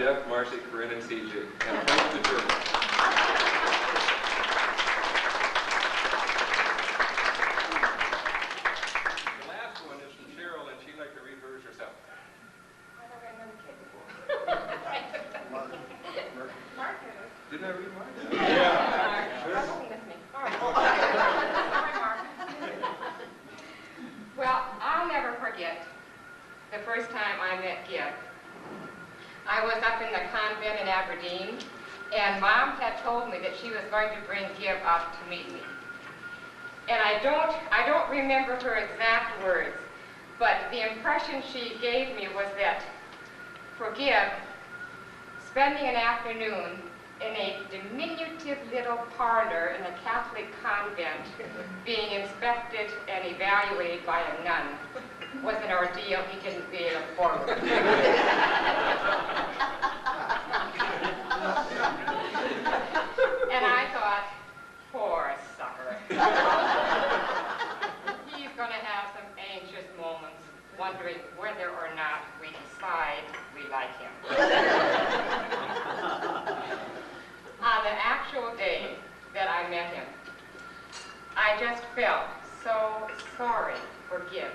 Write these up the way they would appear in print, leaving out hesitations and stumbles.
Jeff, Marcy, Corinne, and CJ. And thanks to Jeremy. The last one is from Cheryl, and she'd like to read hers herself. I don't remember kids. Didn't I read mine? Yeah. Sure. With me. All right. Sorry, Mark. Well, I'll never forget the first time I met Gib. I was up in the convent in Aberdeen, and Mom had told me that she was going to bring Gib up to meet me. And I don't remember her exact words, but the impression she gave me was that for Gib, spending an afternoon in a diminutive little parlor in a Catholic convent, being inspected and evaluated by a nun, was an ordeal he didn't really look forward to. And I thought, poor sucker. He's going to have some anxious moments, wondering whether or not we decide we like him. On the actual day that I met him, I just felt so sorry for Gib.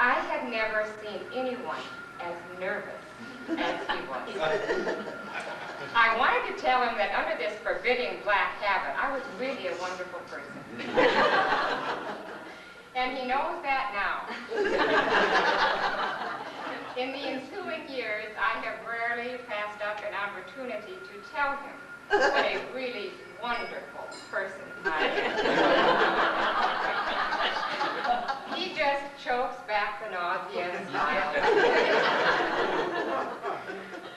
I had never seen anyone as nervous as he was. I wanted to tell him that under this forbidding black habit, I was really a wonderful person. And he knows that now. In the ensuing years, I have rarely passed up an opportunity to tell him what a really wonderful person I am. He just chokes back the nausea and smiles.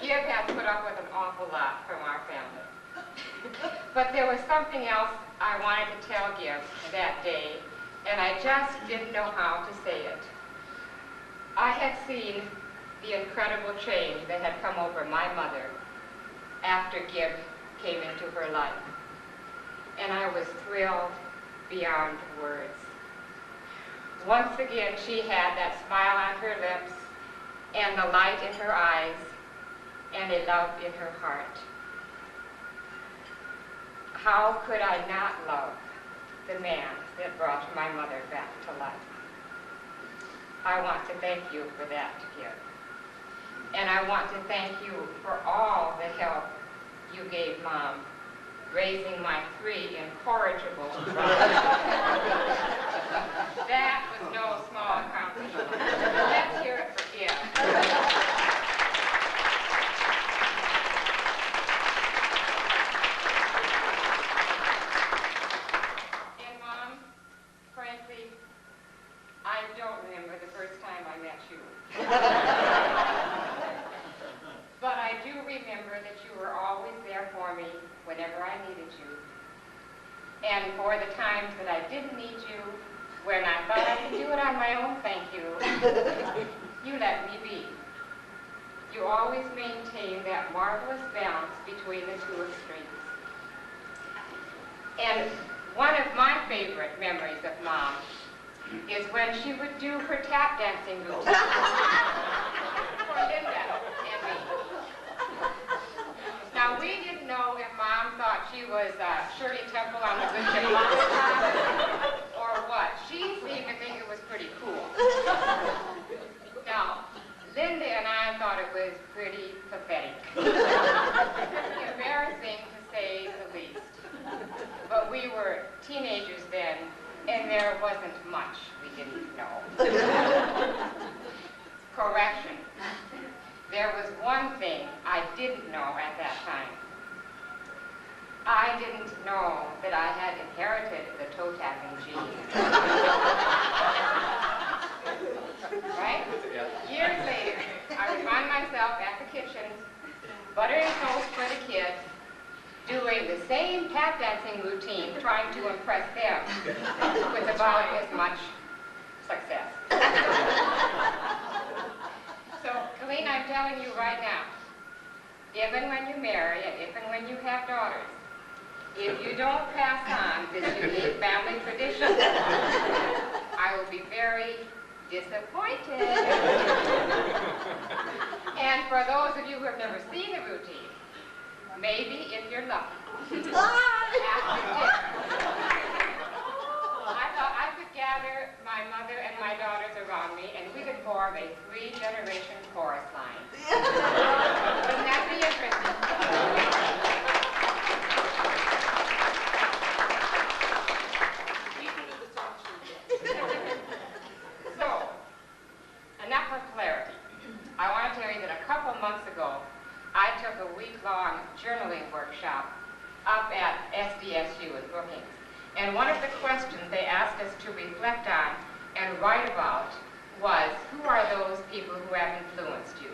Gib has put up with an awful lot from our family. But there was something else I wanted to tell Gib that day, and I just didn't know how to say it. I had seen the incredible change that had come over my mother after Gib came into her life. And I was thrilled beyond words. Once again, she had that smile on her lips and the light in her eyes and a love in her heart. How could I not love the man that brought my mother back to life? I want to thank you for that, Gib. And I want to thank you for all the help you gave Mom, raising my 3 incorrigible brothers. That was no small accomplishment. Let's hear it for Gib. And Mom, frankly, I don't remember the first time I met you. But I do remember that you were always there for me whenever I needed you. And for the times that I didn't need you, when I thought I could do it on my own, thank you, you let me be. You always maintained that marvelous balance between the two extremes. And one of my favorite memories of Mom is when she would do her tap dancing routine for Linda and me. Now, we didn't know if Mom thought she was Shirley Temple on the Good Ship or what. She seemed to think it was pretty cool. Now, Linda and I thought it was pretty pathetic. Embarrassing, to say the least. But we were teenagers then, and there wasn't much we didn't know. Correction. There was one thing I didn't know at that time. I didn't know that I had inherited the toe-tapping gene. Right? Years later, I would find myself at the kitchen, buttering toast for the kids, doing the same tap dancing routine, trying to impress them with about as much success. So, Colleen, I'm telling you right now, if and when you marry and if and when you have daughters, if you don't pass on this unique family tradition, I will be very, disappointed. And for those of you who have never seen the routine, maybe if you're lucky, after dinner, I thought I could gather my mother and my daughters around me and we could form a 3-generation chorus line. Wouldn't that be interesting? So, enough of clarity. I want to tell you that a couple months ago, I took a week-long journaling workshop up at SDSU in Brookings. And one of the questions they asked us to reflect on and write about was, who are those people who have influenced you?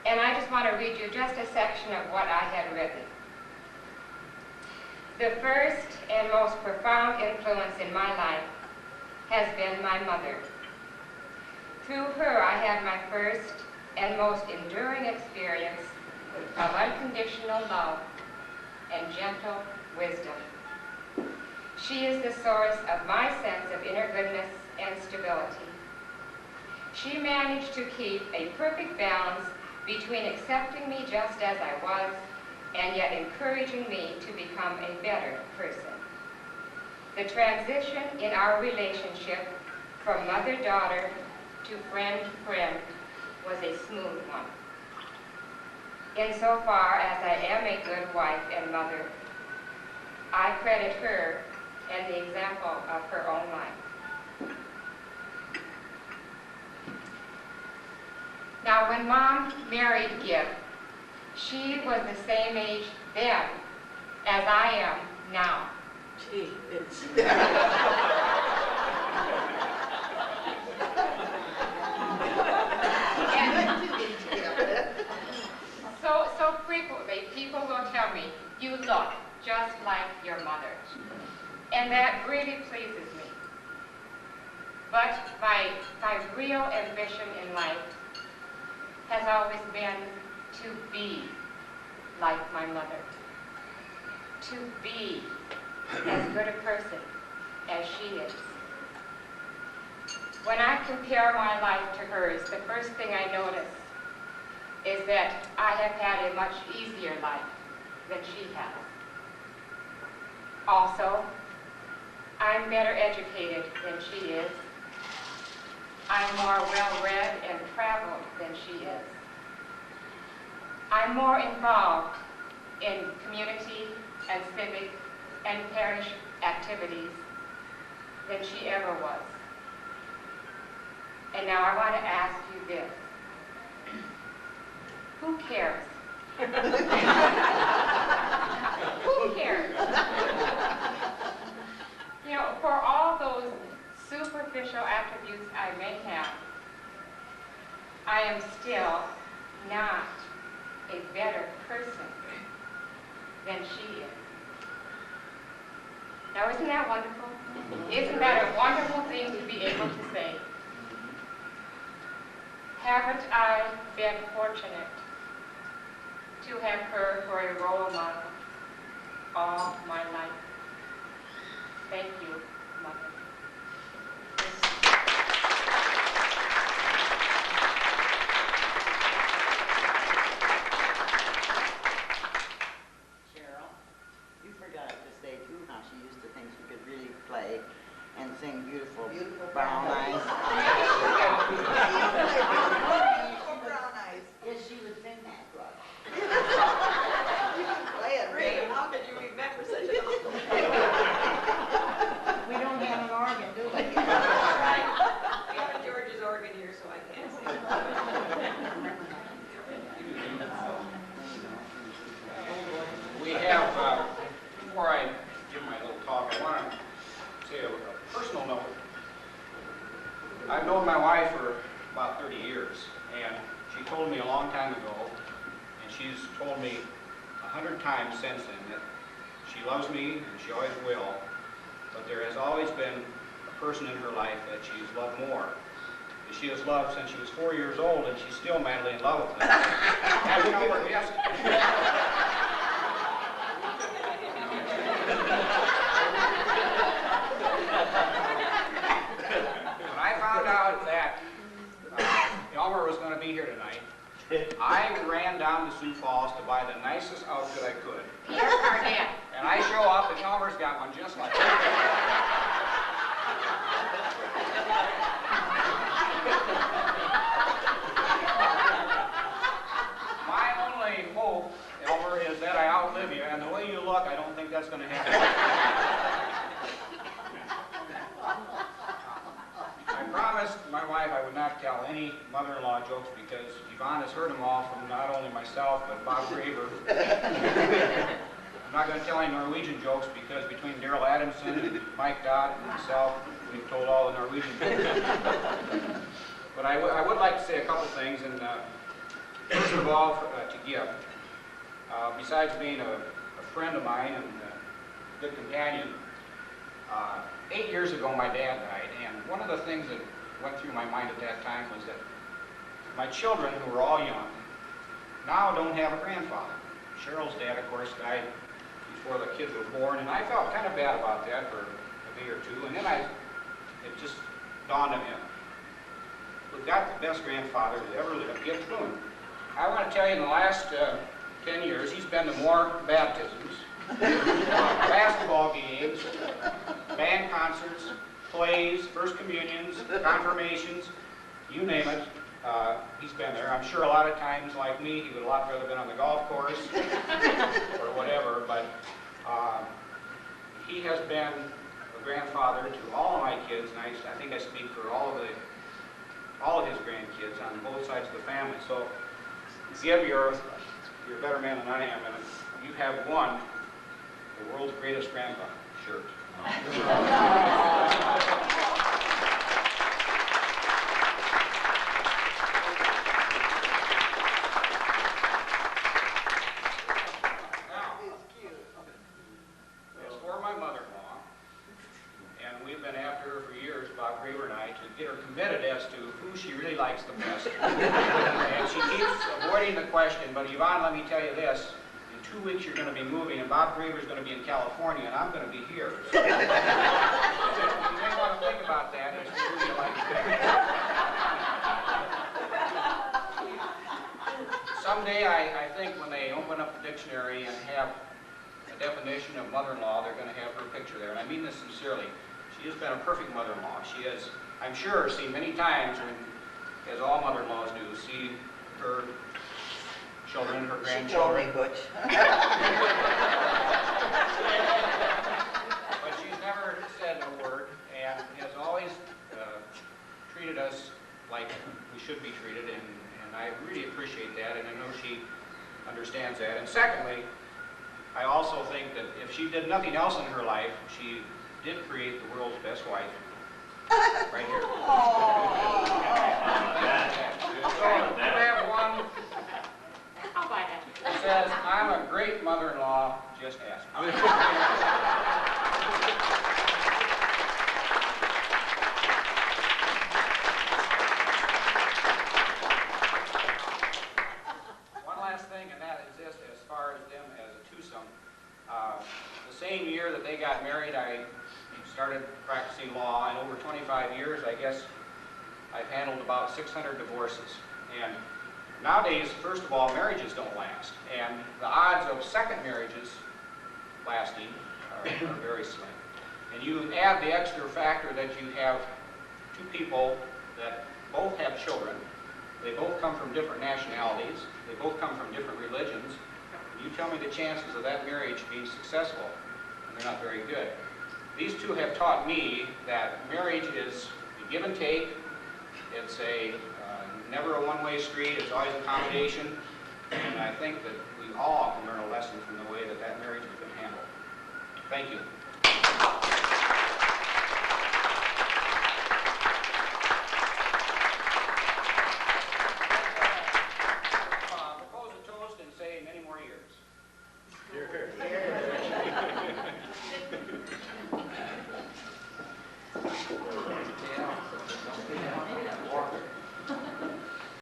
And I just want to read you just a section of what I had written. The first and most profound influence in my life has been my mother. Through her, I had my first and most enduring experience of unconditional love and gentle wisdom. She is the source of my sense of inner goodness and stability. She managed to keep a perfect balance between accepting me just as I was and yet encouraging me to become a better person. The transition in our relationship from mother-daughter to friend-friend was a smooth one. Insofar as I am a good wife and mother, I credit her and the example of her own life. Now, when Mom married Gib, she was the same age then as I am now. Gee, it's... So frequently, people will tell me, you look just like your mother. And that really pleases me. But my real ambition in life has always been to be like my mother. To be as good a person as she is. When I compare my life to hers, the first thing I notice is that I have had a much easier life than she has. Also, I'm better educated than she is. I'm more well-read and traveled than she is. I'm more involved in community and civic and parish activities than she ever was. And now I want to ask you this. Who cares? Who cares? You know, for all those superficial attributes I may have, I am still not a better person than she is. Now, isn't that wonderful? Isn't that a wonderful thing to be able to say? Haven't I been fortunate to have her for a role model all my life? Thank you, Mother. Cheryl, you forgot to say too how she used to think she could really play and sing beautiful brown eyes. Brown eyes. Yes, she would sing that. You can play it, really. How could you remember such an awful We don't have an organ, do we? Right. We have a George's organ here, so I can't sing. We have, before I give my little talk, I want to say a personal note. I've known my wife for about 30 years, and she told me a long time ago, and she's told me 100 times since then, that she loves me and she always will, but there has always been a person in her life that she's loved more. And she has loved since she was 4 years old, and she's still madly in love with him. As you know, yes. When I found out that me here tonight. I ran down to Sioux Falls to buy the nicest outfit I could. Yes, Barnett. And I show up and Elmer's got one just like that. My only hope, Elmer, is that I outlive you, and the way you look, I don't think that's going to happen. I promised my wife I would not tell any mother-in-law jokes because Yvonne has heard them all from not only myself, but Bob Graver. I'm not going to tell any Norwegian jokes because between Daryl Adamson and Mike Dodd and myself, we've told all the Norwegian jokes. But I would like to say a couple things, and first of all, to Gib. Besides being a friend of mine and a good companion, 8 years ago my dad died, and one of the things that went through my mind at that time was that my children, who were all young, now don't have a grandfather. Cheryl's dad, of course, died before the kids were born, and I felt kind of bad about that for a day or two, and then it just dawned on me. We've got the best grandfather that ever lived, Gib Boone. I want to tell you, in the last 10 years, he's been to more baptisms, basketball games, band concerts, plays, first communions, confirmations, you name it. He's been there. I'm sure a lot of times, like me, he would a lot rather been on the golf course or whatever, but he has been a grandfather to all of my kids, and I think I speak for all of his grandkids on both sides of the family. So, Gib, you're a better man than I am, and you have won the world's greatest grandfather shirt. It's for my mother-in-law, and we've been after her for years, Bob Graver and I, to get her committed as to who she really likes the best. And she keeps avoiding the question, but Yvonne, let me tell you this. In 2 weeks you're going to be moving, and Bob Graver's going to be in California, and I'm going to be here. So, you may want to think about that as to who you like best. Someday, I think when they open up the dictionary and have a definition of mother-in-law, they're going to have her picture there, and I mean this sincerely. She has been a perfect mother-in-law. She has, I'm sure, seen many times, as all mother-in-laws do, see her children, her grandchildren. She told me, Butch. But she's never said a word, and has always treated us like we should be treated, and I really appreciate that, and I know she understands that. And secondly, I also think that if she did nothing else in her life, she did create the world's best wife. Right here. So, you have one. I'll buy that. It says, I'm a great mother-in-law, just ask me. One last thing, and that is this, as far as them as a twosome. The same year that they got married, I started practicing law, and over 25 years, I guess, I've handled about 600 divorces. And nowadays, first of all, marriages don't last, and the odds of second marriages lasting are very slim. And you add the extra factor that you have two people that both have children, they both come from different nationalities, they both come from different religions, and you tell me the chances of that marriage being successful, and they're not very good. These two have taught me that marriage is a give and take. It's never a one-way street. It's always accommodation. And I think that we all can learn a lesson from the way that marriage has been handled. Thank you.